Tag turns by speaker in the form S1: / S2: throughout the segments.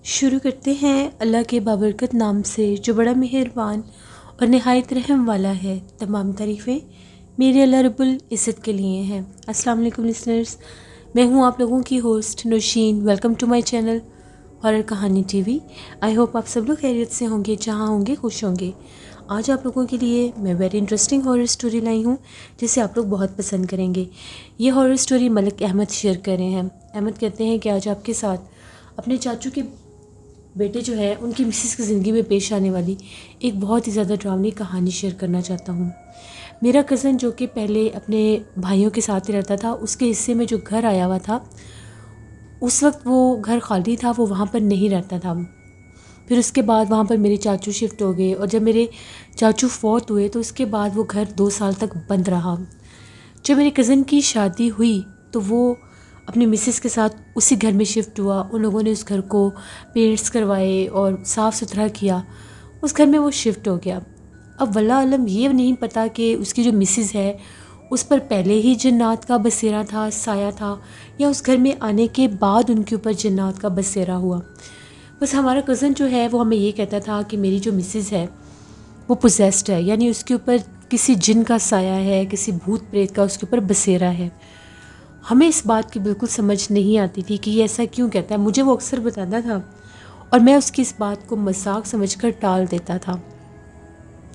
S1: शुरू करते हैं अल्लाह के बाबरकत नाम से जो बड़ा मेहरबान और नहायत रहम वाला है। तमाम तारीफ़ें मेरे अल्लाह रब्बुल इज़्ज़त के लिए हैं। अस्सलाम वालेकुम लिसनर्स, मैं हूँ आप लोगों की host Nausheen. Welcome to my channel horror Kahani TV. I hope आप सब लोग खैरियत से होंगे, जहाँ होंगे खुश होंगे। आज आप लोगों के लिए मैं वेरी इंटरेस्टिंग हॉरर स्टोरी लाई हूँ जिसे आप लोग बहुत पसंद करेंगे। ये horror story Malik Ahmed share कर रहे हैं। अहमद कहते हैं कि आज आपके साथ अपने चाचू के बेटे जो है उनकी मिसेस की ज़िंदगी में पेश आने वाली एक बहुत ही ज़्यादा ड्रावनी कहानी शेयर करना चाहता हूँ। मेरा कज़न जो कि पहले अपने भाइयों के साथ ही रहता था, उसके हिस्से में जो घर आया हुआ था उस वक्त वो घर खाली था, वो वहाँ पर नहीं रहता था। फिर उसके बाद वहाँ पर मेरे चाचू शिफ्ट हो गए और जब मेरे चाचू फौत हुए तो उसके बाद वो घर 2 साल तक बंद रहा। जब मेरे कज़न की शादी हुई तो वो अपनी मिसेस के साथ उसी घर में शिफ्ट हुआ। उन लोगों ने उस घर को पेंट्स करवाए और साफ़ सुथरा किया। उस घर में वो शिफ्ट हो गया। अब वल्लाह आलम ये नहीं पता कि उसकी जो मिसेस है उस पर पहले ही जन्नात का बसेरा था, साया था, या उस घर में आने के बाद उनके ऊपर जन्नात का बसेरा हुआ। बस हमारा कज़न जो है वो हमें ये कहता था कि मेरी जो मिसेस है वो पोजेस्ड है, यानी उसके ऊपर किसी जिन का साया है, किसी भूत प्रेत का उसके ऊपर बसेरा है। हमें इस बात की बिल्कुल समझ नहीं आती थी कि ये ऐसा क्यों कहता है। मुझे वो अक्सर बताता था और मैं उसकी इस बात को मजाक समझकर टाल देता था।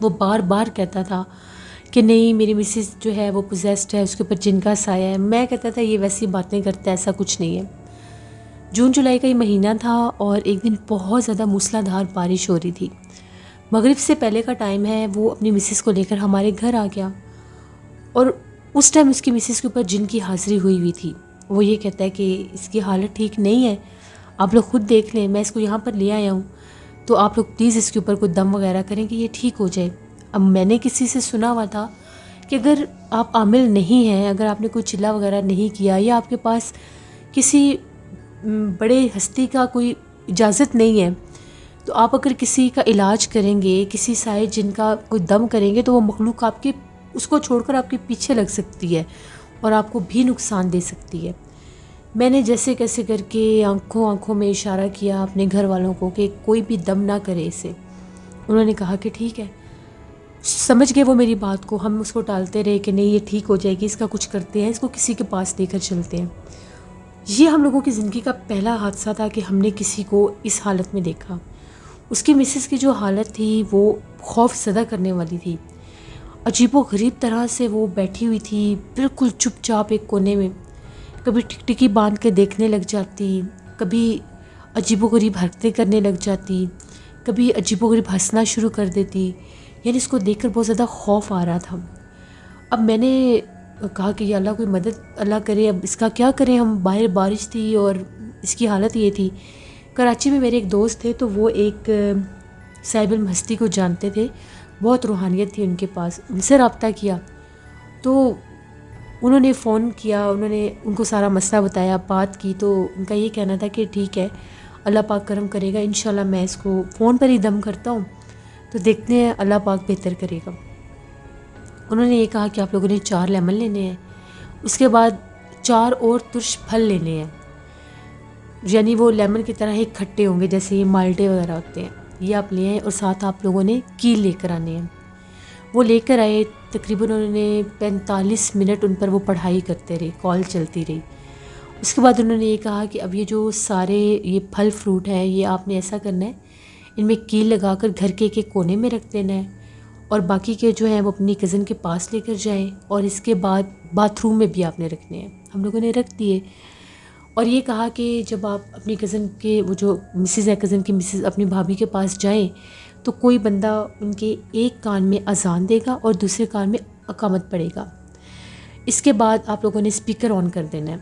S1: वो बार बार कहता था कि नहीं, मेरी मिसेस जो है वो पोजेस्ड है, उसके ऊपर जिन का साया है। मैं कहता था ये वैसी बातें करता है, ऐसा कुछ नहीं है। जून जुलाई का ये महीना था और एक दिन बहुत ज़्यादा मूसलाधार बारिश हो रही थी। मगरिब से पहले का टाइम है। वो अपनी मिसेस को लेकर हमारे घर आ गया और उस टाइम उसकी मिसेस के ऊपर जिन की हाज़िरी हुई हुई थी। वो ये कहता है कि इसकी हालत ठीक नहीं है, आप लोग खुद देख लें, मैं इसको यहाँ पर ले आया हूँ, तो आप लोग प्लीज़ इसके ऊपर कोई दम वगैरह करें कि ये ठीक हो जाए। अब मैंने किसी से सुना हुआ था कि अगर आप आमिल नहीं हैं, अगर आपने कोई चिल्ला वगैरह नहीं किया या आपके पास किसी बड़े हस्ती का कोई इजाज़त नहीं है, तो आप अगर किसी का इलाज करेंगे, किसी साए जिनका कोई दम करेंगे, तो वो मखलूक आपके उसको छोड़कर आपके पीछे लग सकती है और आपको भी नुकसान दे सकती है। मैंने जैसे कैसे करके आंखों आंखों में इशारा किया अपने घर वालों को कि कोई भी दम ना करे इसे। उन्होंने कहा कि ठीक है। समझ गए वो मेरी बात को। हम उसको टालते रहे कि नहीं ये ठीक हो जाएगी, इसका कुछ करते हैं, इसको किसी के पास लेकर चलते हैं। ये हम लोगों की ज़िंदगी का पहला हादसा था कि हमने किसी को इस हालत में देखा। उसकी मिसेस की जो हालत थी वो खौफ ज़दा करने वाली थी। अजीबोगरीब तरह से वो बैठी हुई थी, बिल्कुल चुपचाप एक कोने में। कभी टिकटिकी बांध के देखने लग जाती, कभी अजीबोगरीब हरकतें करने लग जाती, कभी अजीबोगरीब हंसना शुरू कर देती। यानी इसको देखकर बहुत ज़्यादा खौफ आ रहा था। अब मैंने कहा कि या अल्लाह कोई मदद अल्लाह करे, अब इसका क्या करें। हम बाहर बारिश थी और इसकी हालत ये थी। कराची में मेरे एक दोस्त थे, तो वो एक साहिब हस्ती को जानते थे, बहुत रूहानियत थी उनके पास। उनसे रब्ता किया तो उन्होंने फ़ोन किया, उन्होंने उनको सारा मसला बताया, बात की। तो उनका ये कहना था कि ठीक है, अल्लाह पाक करम करेगा, इंशाल्लाह मैं इसको फ़ोन पर ही दम करता हूँ, तो देखते हैं अल्लाह पाक बेहतर करेगा। उन्होंने ये कहा कि आप लोगों ने 4 लेमन लेने हैं, उसके बाद 4 और तुर्श फल लेने हैं, यानी वो लेमन की तरह ही खट्टे होंगे जैसे ये माल्टे वगैरह होते हैं, ये आप ले आए। और साथ आप लोगों ने कील लेकर आने हैं। वो लेकर आए। तकरीबन उन्होंने 45 मिनट उन पर वो पढ़ाई करते रहे, कॉल चलती रही। उसके बाद उन्होंने ये कहा कि अब ये जो सारे ये फल फ्रूट हैं, ये आपने ऐसा करना है, इनमें कील लगाकर घर के एक कोने में रख देना है और बाकी के जो हैं वो अपनी कज़न के पास लेकर जाएं, और इसके बाद बाथरूम में भी आपने रखने हैं। हम लोगों ने रख दिए और ये कहा कि जब आप अपनी कज़न के वो जो मिसेज़ है, कज़न की मिसेज़ अपनी भाभी के पास जाएं, तो कोई बंदा उनके एक कान में अजान देगा और दूसरे कान में अकामत पड़ेगा। इसके बाद आप लोगों ने स्पीकर ऑन कर देना है।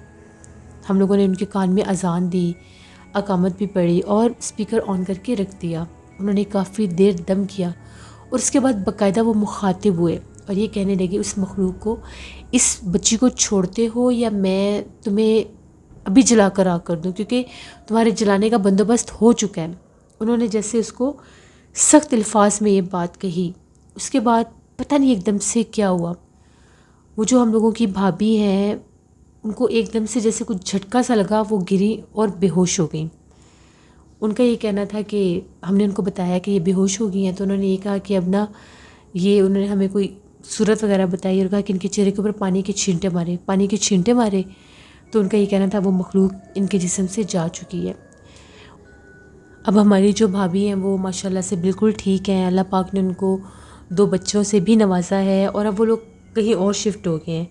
S1: हम लोगों ने उनके कान में अजान दी, अकामत भी पड़ी और स्पीकर ऑन करके रख दिया। उन्होंने काफ़ी देर दम किया और उसके बाद बाकायदा वो मुखातिब हुए और ये कहने लगे उस मखलूक को, इस बच्ची को छोड़ते हो या मैं तुम्हें अभी जला कर आग कर दूँ, क्योंकि तुम्हारे जलाने का बंदोबस्त हो चुका है। उन्होंने जैसे उसको सख्त अल्फाज में ये बात कही। उसके बाद पता नहीं एकदम से क्या हुआ, वो जो हम लोगों की भाभी हैं उनको एकदम से जैसे कुछ झटका सा लगा, वो गिरी और बेहोश हो गई। उनका ये कहना था कि हमने उनको बताया कि ये बेहोश हो गई हैं, तो उन्होंने ये कहा कि अब ना ये उन्होंने हमें कोई सूरत वगैरह बताई और कहा कि इनके चेहरे के ऊपर पानी के छींटे मारे, पानी के छींटे मारे। तो उनका ये कहना था वो मखलूक इनके जिस्म से जा चुकी है। अब हमारी जो भाभी हैं वो माशाल्लाह से बिल्कुल ठीक हैं। अल्लाह पाक ने उनको 2 बच्चों से भी नवाजा है और अब वो लोग कहीं और शिफ्ट हो गए हैं,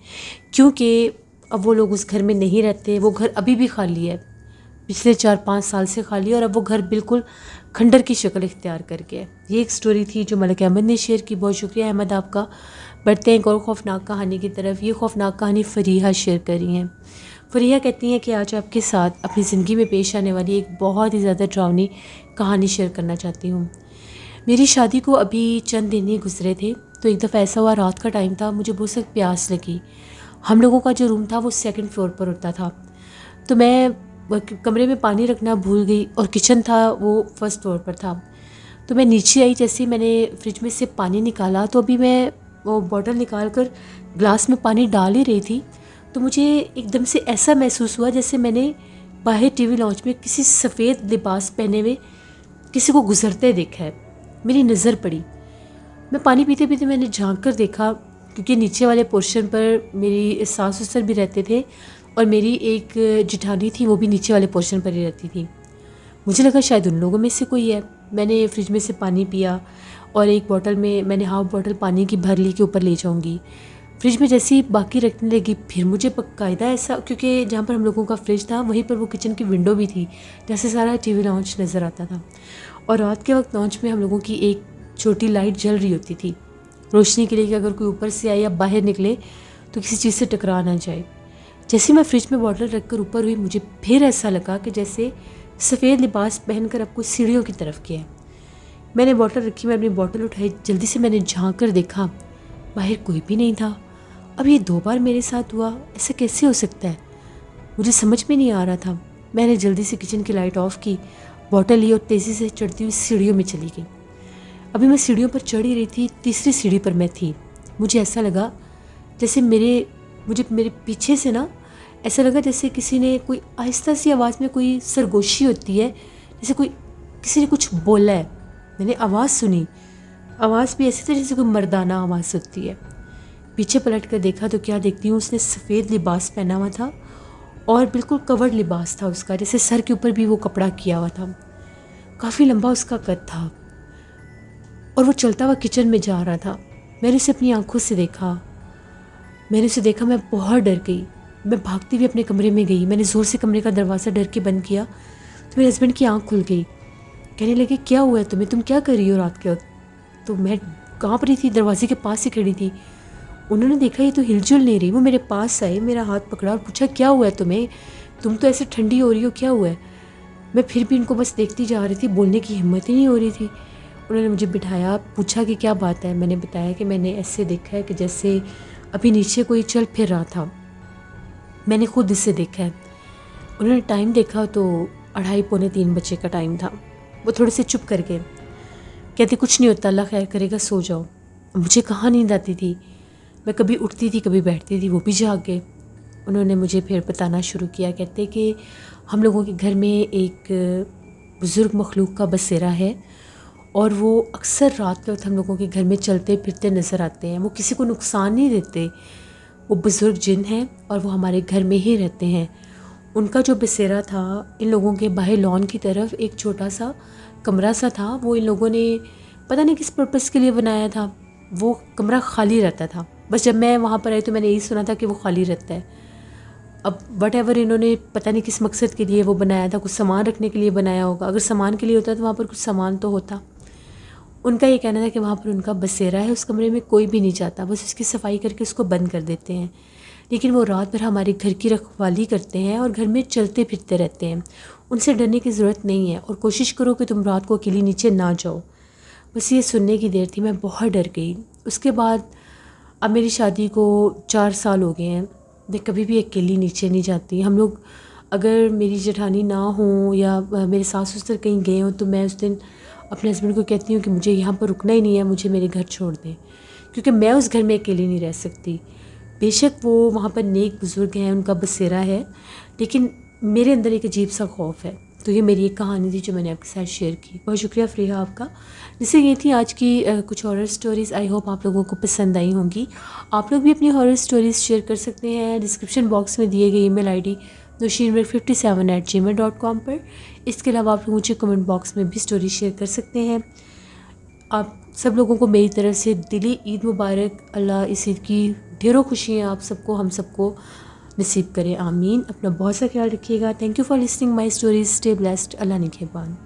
S1: क्योंकि अब वो लोग उस घर में नहीं रहते। वो घर अभी भी खाली है, पिछले 4-5 साल से खाली है और अब वो घर बिल्कुल खंडर की शक्ल इख्तियार करके है। ये एक स्टोरी थी जो मलिक अहमद ने शेयर की। बहुत शुक्रिया अहमद आपका। बढ़ते हैं एक और ख़ौफनाक कहानी की तरफ। ये ख़ौफनाक कहानी फ़रीहा शेयर कर रही हैं। फ़रीहा कहती हैं कि आज आपके साथ अपनी ज़िंदगी में पेश आने वाली एक बहुत ही ज़्यादा डरावनी कहानी शेयर करना चाहती हूँ। मेरी शादी को अभी चंद दिन ही गुजरे थे, तो एक दफ़ा ऐसा हुआ, रात का टाइम था, मुझे बहुत सख्त प्यास लगी। हम लोगों का जो रूम था वो 2nd फ्लोर पर होता था, तो मैं कमरे में पानी रखना भूल गई और किचन था वो 1st फ्लोर पर था। तो मैं नीचे आई, जैसे ही मैंने फ्रिज में से पानी निकाला तो अभी मैं वो बॉटल निकाल कर ग्लास में पानी डाल ही रही थी, तो मुझे एकदम से ऐसा महसूस हुआ जैसे मैंने बाहर टीवी लॉन्च में किसी सफ़ेद लिबास पहने हुए किसी को गुजरते देखा है। मेरी नज़र पड़ी, मैं पानी पीते पीते मैंने झांक कर देखा, क्योंकि नीचे वाले पोर्शन पर मेरी सास ससुर भी रहते थे और मेरी एक जिठानी थी, वो भी नीचे वाले पोर्शन पर ही रहती थी। मुझे लगा शायद उन लोगों में से कोई है। मैंने फ्रिज में से पानी पिया और एक बॉटल में मैंने हाफ बॉटल पानी की भर ली कि ऊपर ले जाऊंगी। फ्रिज में जैसे ही बाकी रखने लगी, फिर मुझे बाकायदा ऐसा, क्योंकि जहाँ पर हम लोगों का फ्रिज था वहीं पर वो किचन की विंडो भी थी, जैसे सारा टीवी लॉन्च नज़र आता था। और रात के वक्त लॉन्च में हम लोगों की एक छोटी लाइट जल रही होती थी, रोशनी के लिए कि अगर कोई ऊपर से आए या बाहर निकले तो किसी चीज़ से टकरा ना जाए। जैसे मैं फ्रिज में बॉटल रखकर ऊपर हुई, मुझे फिर ऐसा लगा कि जैसे सफ़ेद लिबास पहनकर अब कोई सीढ़ियों की तरफ गया है। मैंने बॉटल रखी, मैं अपनी बॉटल उठाई, जल्दी से मैंने झांक कर देखा, बाहर कोई भी नहीं था। अब ये 2 बार मेरे साथ हुआ, ऐसा कैसे हो सकता है? मुझे समझ में नहीं आ रहा था। मैंने जल्दी से किचन की लाइट ऑफ की, बॉटल ली और तेज़ी से चढ़ती हुई सीढ़ियों में चली गई। अभी मैं सीढ़ियों पर चढ़ ही रही थी, तीसरी सीढ़ी पर मैं थी। मुझे ऐसा लगा जैसे मेरे पीछे से ना, ऐसा लगा जैसे किसी ने कोई आहिस्ता सी आवाज़ में कोई सरगोशी होती है, जैसे कोई किसी ने कुछ बोला है। मैंने आवाज़ सुनी, आवाज़ भी ऐसी थी जैसे कोई मर्दाना आवाज़ होती है। पीछे पलट कर देखा तो क्या देखती हूँ, उसने सफ़ेद लिबास पहना हुआ था और बिल्कुल कवर्ड लिबास था उसका, जैसे सर के ऊपर भी वो कपड़ा किया हुआ था। काफ़ी लंबा उसका कद था और वो चलता हुआ किचन में जा रहा था। मैंने उसे अपनी आंखों से देखा, मैं बहुत डर गई। मैं भागती हुई अपने कमरे में गई। मैंने ज़ोर से कमरे का दरवाज़ा डर के बंद किया तो मेरे हस्बैंड की आंख खुल गई। कहने लगे, क्या हुआ है तुम्हें, तुम क्या कर रही हो रात के वक्त? तो मैं काँप रही थी, दरवाजे के पास ही खड़ी थी। उन्होंने देखा ये तो हिलजुल नहीं रही, वो मेरे पास आए, मेरा हाथ पकड़ा और पूछा, क्या हुआ है तुम्हें, तुम तो ऐसे ठंडी हो रही हो, क्या हुआ है? मैं फिर भी इनको बस देखती जा रही थी, बोलने की हिम्मत ही नहीं हो रही थी। उन्होंने मुझे बिठाया, पूछा कि क्या बात है। मैंने बताया कि मैंने ऐसे देखा है कि जैसे अभी नीचे कोई चल फिर रहा था, मैंने खुद इससे देखा है। उन्होंने टाइम देखा तो 2:30-3 बजे का टाइम था। वो थोड़े से चुप कर गए, कहते कुछ नहीं होता, अल्लाह खैर करेगा, सो जाओ। मुझे कहाँ नींद आती थी, मैं कभी उठती थी कभी बैठती थी, वो भी जाग गए। उन्होंने मुझे फिर बताना शुरू किया, कहते कि हम लोगों के घर में एक बुज़ुर्ग मखलूक का बसेरा है और वो अक्सर रात के वक्त हम लोगों के घर में चलते फिरते नज़र आते हैं। वो किसी को नुकसान नहीं देते, वो बुज़ुर्ग जिन हैं और वो हमारे घर में ही रहते हैं। उनका जो बसेरा था, इन लोगों के बाहर लॉन की तरफ एक छोटा सा कमरा सा था, वो इन लोगों ने पता नहीं किस पर्पज़ के लिए बनाया था। वो कमरा खाली रहता था, बस जब मैं वहाँ पर आई तो मैंने यही सुना था कि वो खाली रहता है। अब वट एवर इन्होंने पता नहीं किस मकसद के लिए वो बनाया था, कुछ सामान रखने के लिए बनाया होगा। अगर सामान के लिए होता तो वहाँ पर कुछ सामान तो होता। उनका ये कहना था कि वहाँ पर उनका बसेरा है, उस कमरे में कोई भी नहीं जाता, बस उसकी सफाई करके उसको बंद कर देते हैं। लेकिन वो रात भर हमारे घर की रखवाली करते हैं और घर में चलते फिरते रहते हैं। उनसे डरने की ज़रूरत नहीं है और कोशिश करो कि तुम रात को अकेली नीचे ना जाओ। बस ये सुनने की देर थी, मैं बहुत डर गई। उसके बाद अब मेरी शादी को 4 साल हो गए हैं, मैं कभी भी अकेली नीचे नहीं जाती। हम लोग, अगर मेरी जेठानी ना हो या मेरे सास ससुर कहीं गए हों तो मैं उस दिन अपने हस्बैंड को कहती हूँ कि मुझे यहाँ पर रुकना ही नहीं है, मुझे मेरे घर छोड़ दें, क्योंकि मैं उस घर में अकेली नहीं रह सकती। बेशक वो वहाँ पर नेक बुज़ुर्ग हैं, उनका बसेरा है, लेकिन मेरे अंदर एक अजीब सा खौफ है। तो ये मेरी एक कहानी थी जो मैंने आपके साथ शेयर की। बहुत शुक्रिया फ़रीहा आपका। जैसे ये थी आज की कुछ हॉरर स्टोरीज़। आई होप आप लोगों को पसंद आई होंगी। आप लोग भी अपनी हॉरर स्टोरीज़ शेयर कर सकते हैं डिस्क्रिप्शन बॉक्स में दिए गए ईमेल आईडी noshinberg57@gmail.com पर। इसके अलावा आप लोग मुझे कमेंट बॉक्स में भी स्टोरी शेयर कर सकते हैं। आप सब लोगों को मेरी तरफ से दिली ईद मुबारक। अल्लाह इस ईद की ढेरों खुशियाँ आप सबको हम सबको नसीब करे, आमीन। अपना बहुत सा ख्याल रखिएगा। Thank you for listening my stories. Stay blessed. Allah निगहबान।